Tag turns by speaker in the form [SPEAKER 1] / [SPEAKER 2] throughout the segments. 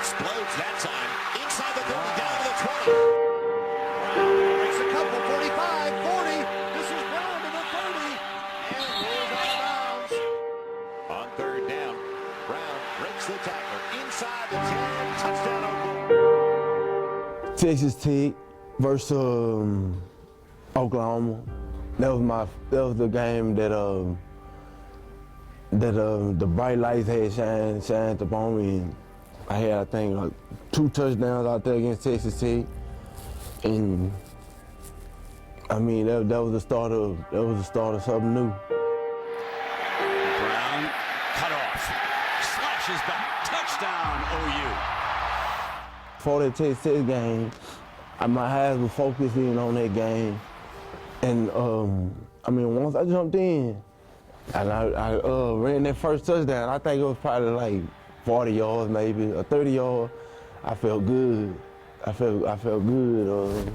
[SPEAKER 1] explodes that time. Inside the 30, down to the 20.
[SPEAKER 2] Makes a couple, 45, 40. This is Brown to the 30. And rolls out of bounds.
[SPEAKER 1] On third down, Brown breaks the tackler. Inside the 10, touchdown Oklahoma.
[SPEAKER 3] Texas Tech versus Oklahoma. That was the game that the bright lights had shined upon me. And I had, I think, like 2 touchdowns out there against Texas Tech, and I mean that was the start of something new.
[SPEAKER 4] Brown cut off, slashes back, touchdown OU.
[SPEAKER 3] For that Texas Tech game, my eyes were focused in on that game, and I mean once I jumped in and I ran that first touchdown, I think it was probably like 40 yards maybe, or 30 yards. I felt good. I felt good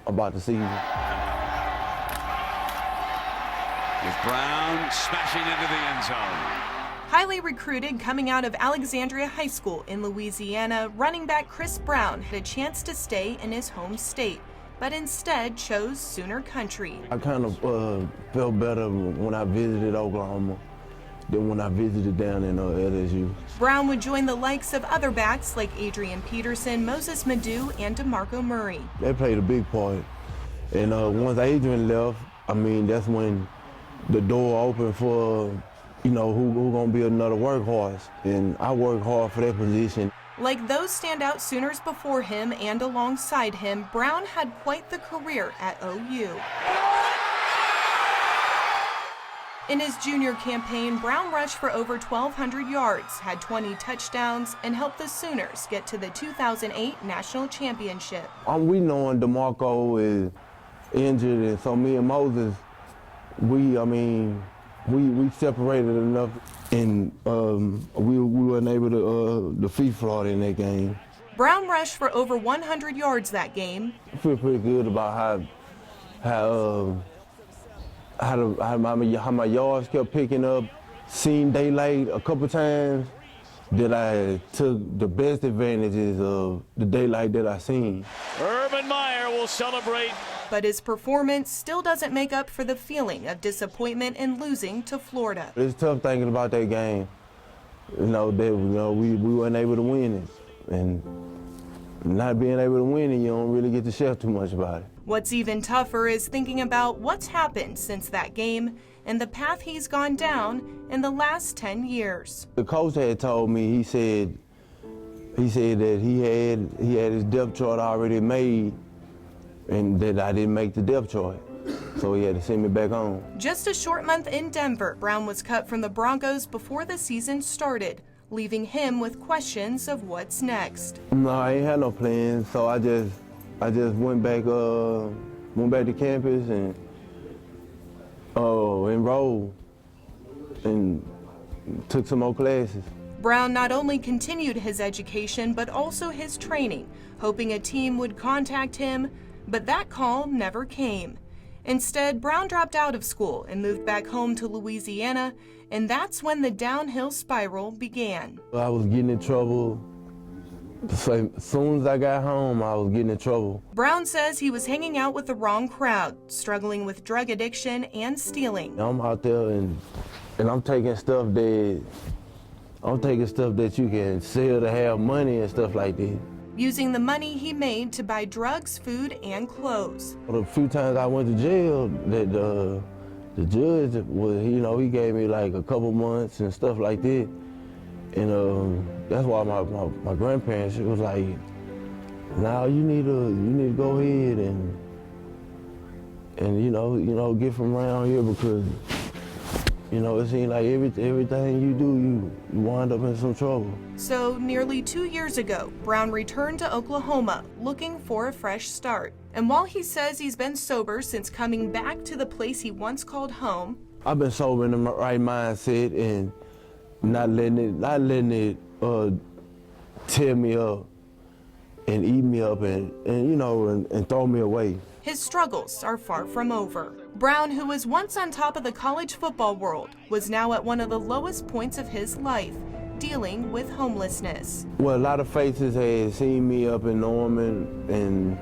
[SPEAKER 3] about the season.
[SPEAKER 4] With Brown smashing into the end zone.
[SPEAKER 5] Highly recruited coming out of Alexandria High School in Louisiana, running back Chris Brown had a chance to stay in his home state, but instead chose Sooner Country.
[SPEAKER 3] I kind of felt better when I visited Oklahoma than when I visited down in LSU.
[SPEAKER 5] Brown would join the likes of other backs like Adrian Peterson, Moses Madu, and DeMarco Murray.
[SPEAKER 3] They played a big part. And once Adrian left, I mean, that's when the door opened for, you know, who gonna be another workhorse. And I worked hard for that position.
[SPEAKER 5] Like those standout Sooners before him and alongside him, Brown had quite the career at OU. In his junior campaign, Brown rushed for over 1,200 yards, had 20 touchdowns, and helped the Sooners get to the 2008 National Championship.
[SPEAKER 3] We knowing DeMarco is injured, and so me and Moses, we separated enough, and we weren't able to defeat Florida in that game.
[SPEAKER 5] Brown rushed for over 100 yards that game.
[SPEAKER 3] I feel pretty good about how my yards kept picking up, seen daylight a couple times, that I took the best advantages of the daylight that I seen.
[SPEAKER 4] Urban Meyer will celebrate.
[SPEAKER 5] But his performance still doesn't make up for the feeling of disappointment in losing to Florida.
[SPEAKER 3] It's tough thinking about that game. We weren't able to win it. And not being able to win it, you don't really get to share too much about it.
[SPEAKER 5] What's even tougher is thinking about what's happened since that game and the path he's gone down in the last 10 years.
[SPEAKER 3] The coach had told me, he said that he had his depth chart already made, and that I didn't make the depth chart, so he had to send me back home.
[SPEAKER 5] Just a short month in Denver, Brown was cut from the Broncos before the season started, leaving him with questions of what's next.
[SPEAKER 3] No, I ain't had no plans, so I just went back to campus and enrolled and took some more classes.
[SPEAKER 5] Brown not only continued his education, but also his training, hoping a team would contact him, but that call never came. Instead, Brown dropped out of school and moved back home to Louisiana, and that's when the downhill spiral began.
[SPEAKER 3] I was getting in trouble. So as soon as I got home, I was getting in trouble.
[SPEAKER 5] Brown says he was hanging out with the wrong crowd, struggling with drug addiction and stealing.
[SPEAKER 3] I'm out there and I'm taking stuff that you can sell to have money and stuff like that.
[SPEAKER 5] Using the money he made to buy drugs, food, and clothes.
[SPEAKER 3] A few times I went to jail, that the judge was, he gave me like a couple months and stuff like that. And that's why my grandparents was like, "Now you need to go ahead and get from around here, because it seems like everything you do, you wind up in some trouble."
[SPEAKER 5] So nearly 2 years ago, Brown returned to Oklahoma looking for a fresh start. And while he says he's been sober since coming back to the place he once called home,
[SPEAKER 3] I've been sober in the right mindset and not letting it tear me up and eat me up and throw me away.
[SPEAKER 5] his struggles are far from over. Brown, who was once on top of the college football world, was now at one of the lowest points of his life, dealing with homelessness.
[SPEAKER 3] Well, a lot of faces had seen me up in Norman and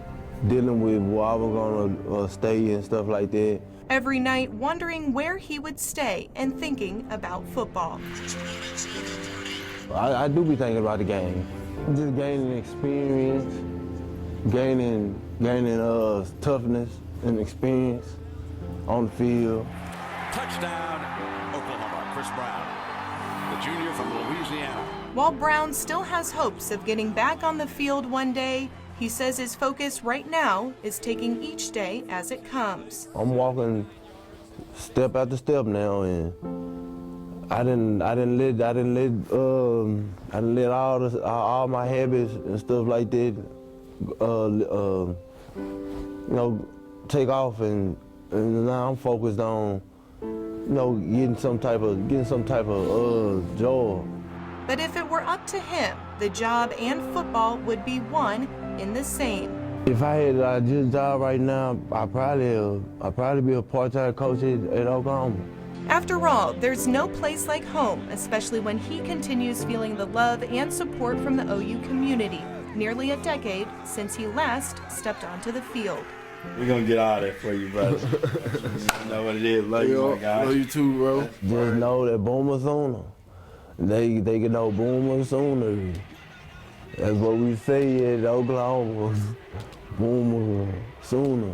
[SPEAKER 3] dealing with where I was gonna stay and stuff like that.
[SPEAKER 5] Every night wondering where he would stay and thinking about football.
[SPEAKER 3] I do be thinking about the game. Just gaining experience, gaining toughness and experience on the field.
[SPEAKER 4] Touchdown, Oklahoma. Chris Brown, the junior from Louisiana.
[SPEAKER 5] While Brown still has hopes of getting back on the field one day, he says his focus right now is taking each day as it comes.
[SPEAKER 3] I'm walking step after step now, and I didn't let all my habits and stuff like that, take off, and now I'm focused on, getting some type of joy.
[SPEAKER 5] But if it were up to him, the job and football would be one in the same.
[SPEAKER 3] If I had a job right now, I'd probably be a part-time coach at Oklahoma.
[SPEAKER 5] After all, there's no place like home, especially when he continues feeling the love and support from the OU community, nearly a decade since he last stepped onto the field.
[SPEAKER 6] We're gonna get all that for you, brother. You know what it is. Love you, my guy.
[SPEAKER 7] Love you too, bro.
[SPEAKER 3] Just know that Boomer Sooner. They can know Boomer Sooner. That's what we say at Oklahoma. Boomer Sooner.